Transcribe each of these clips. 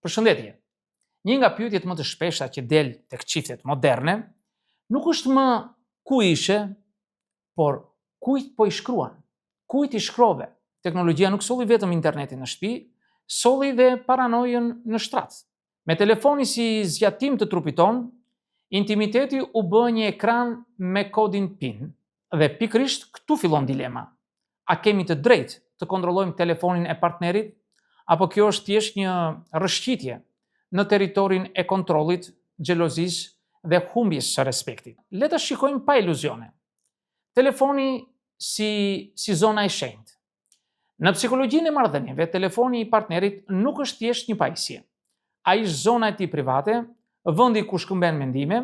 Përshëndetje. Një nga pyetjet më të shpeshta që del tek çiftet moderne nuk është më ku ishe, por kujt po i shkruan, kujt i shkrove. Teknologjia nuk solli vetëm internetin në shtëpi, solli dhe paranojën në shtrat. Me telefoni si zgjatim të trupit ton, intimiteti u bë një ekran me kodin PIN dhe pikërisht këtu fillon dilema. A kemi të drejtë të kontrollojmë telefonin e partnerit, apo kjo është thjesht një rrëshqitje në territorin e kontrollit, xhelozisë dhe humbjes së respektit? Le ta shikojmë pa iluzione. Telefoni si zona e shenjtë. Në psikologjinë e marrëdhënieve, telefoni i partnerit nuk është thjesht një pajisje. Ai është zona e tij private, vendi ku shkëmben mendime,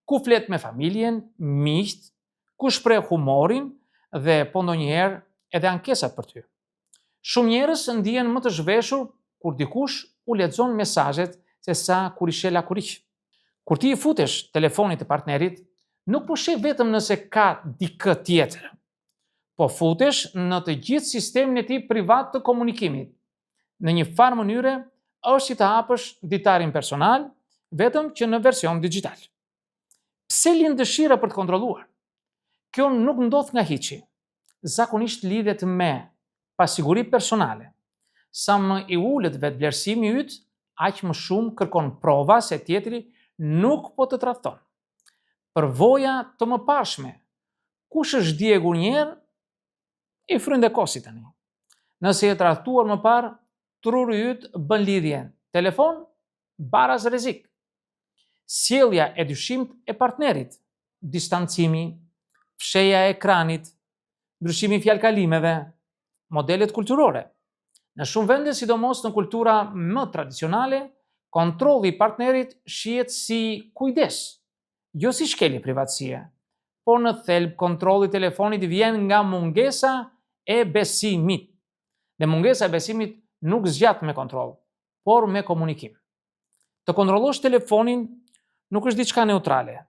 ku flet me familjen, miqt, ku shpreh humorin dhe po ndonjëherë edhe ankesat për ty. Shumë njerëz ndihen më të zhveshur kur dikush u lexon mesazhet sesa kur i shela kuriq. Kur ti i futesh telefonit të partnerit, nuk po sheh vetëm nëse ka dikë tjetër, po futesh në të gjithë sistemin e tij privat të komunikimit. Në një farë mënyre, është si të hapësh ditarin personal, vetëm që në version digital. Pse lind dëshira për të kontrolluar? Kjo nuk ndodh nga hiçi. Zakonisht lidhet me pasiguri personale. Sa më i ulët vetëvlerësimi yt, aq më shumë kërkon prova se tjetri nuk po të tradhton. Përvoja të mëparshme. Kush është djegur një herë, i fryn dhe kosi tani. Nëse je tradhtuar më parë, truri yt bën lidhjen telefon baraz rrezik. Sjellja e dyshimit e partnerit, distancimi, fshehja e ekranit, ndryshimi i fjalkalimeve, modelet kulturore. Në shumë vende, sidomos në kultura më tradicionale, kontrolli i partnerit shihet si kujdes, jo si shkelje privatësie, por në thelb kontrolli i telefonit vjen nga mungesa e besimit. Dhe mungesa e besimit nuk zgjat me kontroll, por me komunikim. Të kontrollosh telefonin nuk është diçka neutrale,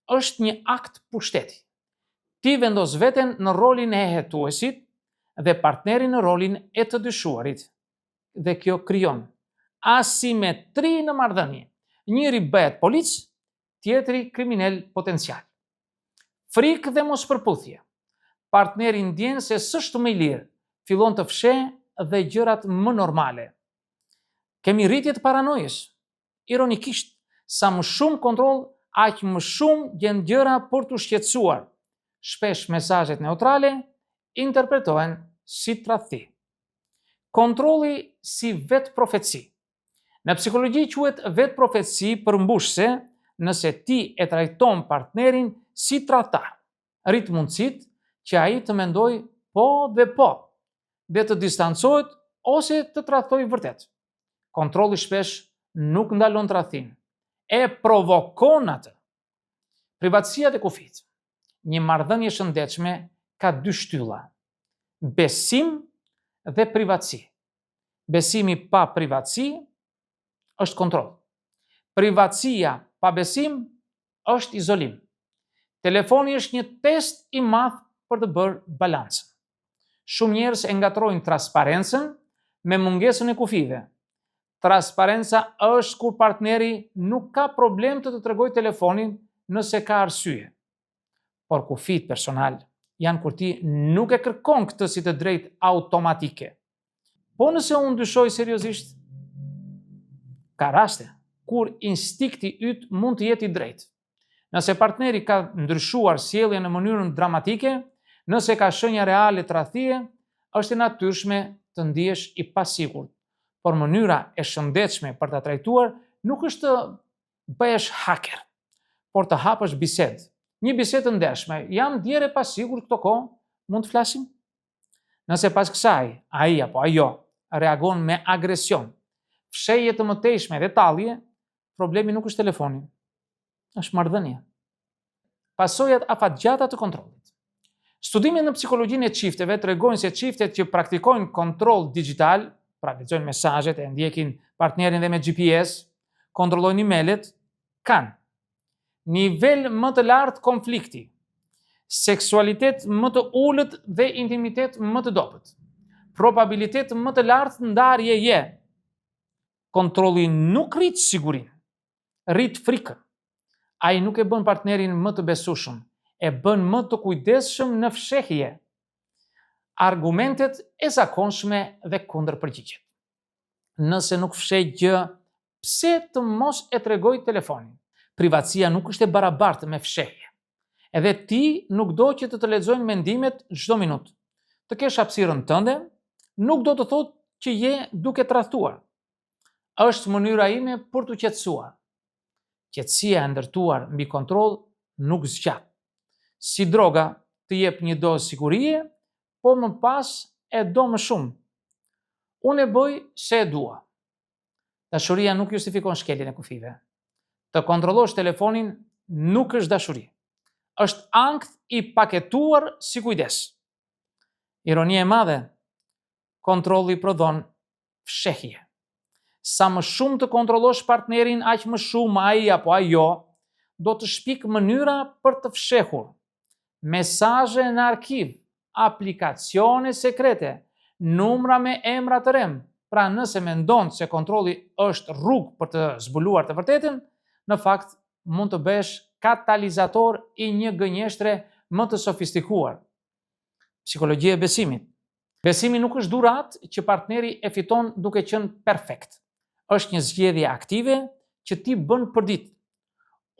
është një akt pushteti. Ti vendos veten në rolin e hetuesit dhe partnerin në rolin e të dyshuarit. Dhe kjo krijon asimetri në marrëdhënie. Njëri bëhet polic, tjetri kriminal potencial. Frikë dhe mospërputhje. Partneri ndjen se s'është më i lirë, fillon të fsheh dhe gjërat më normale. Kemi rritje të paranojës. Ironikisht, sa më shumë kontroll, aq më shumë gjen gjëra për të shqetësuar. Shpesh mesazhet neutrale interpretohen si tradhti. Kontrolli si vetë profeci. Në psikologji quhet vetë profeci përmbushse nëse ti e trajton partnerin si tradhtar. Rrit mundësit që ai të mendoj po dhe po, dhe të distancohet ose të tradhtoj vërtet. Kontrolli shpesh nuk ndalon tradhtin, e provokon atë. Privatësia dhe kufit. Një marrëdhënie e shëndetshme ka dy shtylla: besim dhe privatësi. Besimi pa privatësi është kontroll. Privatësia pa besim është izolim. Telefoni është një test i madh për të bërë balancën. Shumë njerëz e ngatrojnë transparencën me mungesën e kufive. Transparenca është kur partneri nuk ka problem të tregojë telefonin nëse ka arsye. Por kufit personal janë kur ti nuk e kërkon këtë si të drejtë automatike. Po nëse unë dyshoj seriozisht, ka raste kur instinkti yt mund të jetë i drejtë. Nëse partneri ka ndryshuar sjelljen në mënyrën dramatike, nëse ka shenja reale tradhtie, është e natyrshme të ndihesh i pasigurt. Por mënyra e shëndetshme për ta trajtuar nuk është të bëhesh haker, por të hapësh bisedë. Një bisedë të ndershme. Jam djerë e pasigurt këto kohë, mund të flasim? Nëse pas kësaj, ai apo ajo reagon me agresion, fshehje të mëtejshme dhe tallje, problemi nuk është telefoni, është marrëdhënia. Pasojat afatgjata të kontrollit. Studimet në psikologjinë e çifteve tregojnë se çiftet që praktikojnë kontroll digital, pra lexojnë mesazhet e ndjekin partnerin dhe me GPS, kontrollojnë emailët, kanë nivel më të lartë konflikti, seksualitet më të ulët dhe intimitet më të dobët, probabilitet më të lartë ndarjeje. Kontrolli nuk rrit sigurinë, rrit frikën. Ai nuk e bën partnerin më të besueshëm, e bën më të kujdesshëm në fshehje. Argumentet e zakonshme dhe kundërpërgjigjet. Nëse nuk fsheh gjë, pse të mos e tregoj telefonin? Privatësia nuk është e barabartë me fshehje. Edhe ti nuk do që të lexojnë mendimet çdo minutë. Të kesh hapësirën tënde nuk do të thotë që je duke tradhtuar. Është mënyra ime për t'u qetësuar. Qetësia e ndërtuar mbi kontroll nuk zgjat. Si droga, të jep një dozë sigurie, po më pas e do më shumë. Unë e bëj se e dua. Dashuria nuk justifikon shkeljen e kufive. Të kontrollosh telefonin nuk është dashuri. Është ankth i paketuar si kujdes. Ironia e madhe, kontrolli prodhon fshehje. Sa më shumë të kontrollosh partnerin, aq më shumë ai apo ajo do të shpik mënyra për të fshehur. Mesazhe në arkiv, aplikacione sekrete, numra me emra të rem. Pra nëse mendon se kontrolli është rrugë për të zbuluar të vërtetën, në fakt mund të bësh katalizator i një gënjeshtre më të sofistikuar. Psikologjia e besimit. Besimi nuk është dhuratë që partneri e fiton duke qenë perfekt. Është një zgjedhje aktive që ti bën përdit.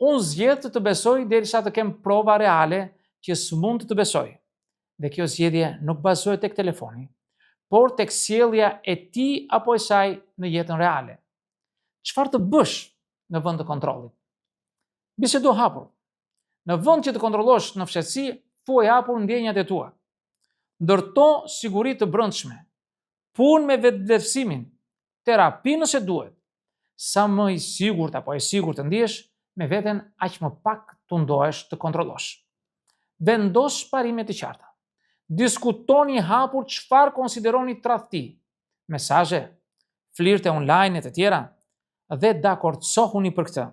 Unë zgjedh të besoj derisa të kem prova reale që s'mund të besoj. Dhe kjo zgjedhje nuk bazohet tek telefoni, por tek sjellja e ti apo e saj në jetën reale. Çfarë të bësh në vend të kontrollit? Bisedo hapur. Në vend që të kontrollosh në fshehtësi, thuaj hapur ndjenjat e tua. Ndërto siguri të brendshme. Punë me vetëvlerësimin. Terapi nëse duhet. Sa më i sigurt apo e sigurt të ndihesh me veten, aq më pak të ndohesh të kontrollosh. Vendos parime të qarta. Diskutoni hapur çfarë konsideroni tradhti, mesazhe, flirte online e të tjera, dhe dakordsohuni për këtë.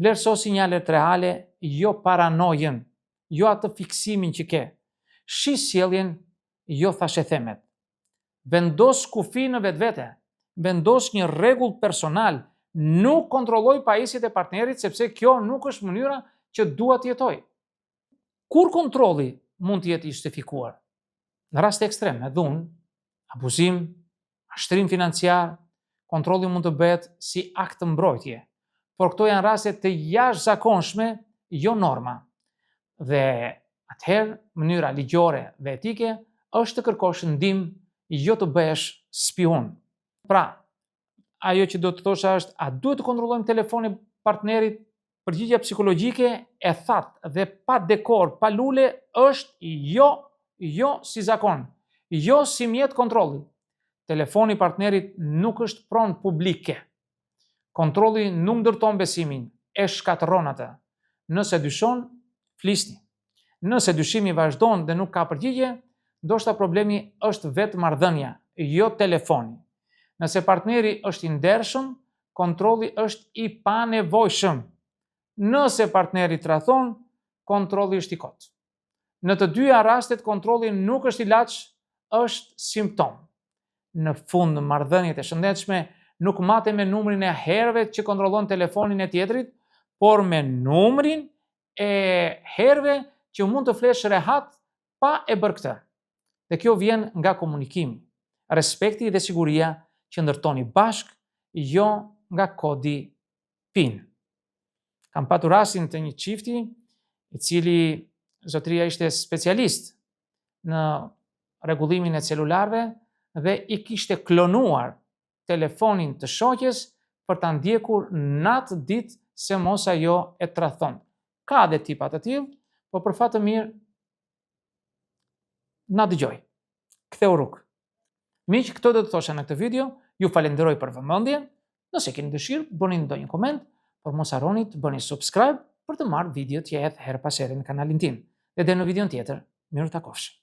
Vlerëso sinjalet reale, jo paranojën, jo atë fiksimin që ke. Shi sjelljen, jo thashethemet. Vendos kufi në vetvete. Vendos një rregull personal. Nuk kontrolloj pajisjet e partnerit sepse kjo nuk është mënyra që dua të jetoj. Kur kontrolli mund të jetë i justifikuar? Në raste ekstreme, dhunë, abuzim, ashtrim financiar, kontrolli mund të bëhet si akt mbrojtje. Por këto janë raste të jashtëzakonshme, jo norma. Dhe atëherë, mënyra ligjore dhe etike është të kërkosh ndihmë, jo të bëhesh spion. Pra, ajo që do të thosha është, a duhet të kontrollojmë telefonin e partnerit? Përgjigjja psikologjike e thatë dhe pa dekor, pa lule është jo si zakon, jo si mjet kontrolli. Telefoni i partnerit nuk është pronë publike. Kontrolli nuk ndërton besimin, e shkatërron atë. Nëse dyshon, flisni. Nëse dyshimi vazhdon dhe nuk ka përgjigje, ndoshta problemi është vetë marrëdhënia, jo telefoni. Nëse partneri është i ndershëm, kontrolli është i panevojshëm. Nëse partneri tradhton, kontrolli është i kot. Në të dyja rastet, kontrolli nuk është ilaç, është simptom. Në fund, marrëdhëniet e shëndetshme nuk maten me numrin e herëve që kontrollon telefonin e tjetrit, por me numrin e herëve që mund të flesh rehat pa e bërë këtë. Dhe kjo vjen nga komunikimi, respekti dhe siguria që ndërtoni bashk, jo nga kodi PIN. Kam patur rastin të një çifti, i cili zotëria ishte specialist në rregullimin e celularëve dhe i kishte klonuar telefonin të shoqes për ta ndjekur natë ditë se mos ajo e tradhton. Ka dhe tipa të tillë, por për fat të mirë na dëgjoj. Ktheu rrugë. Miq, këto do të thosha në këtë video. Ju falenderoj për vëmendjen. Nëse keni dëshirë, bëni ndonjë koment, por mos harroni të bëni subscribe për të marrë video të jetë her pas here në kanalin tim. Dhe deri në videon tjetër, miru takofsh.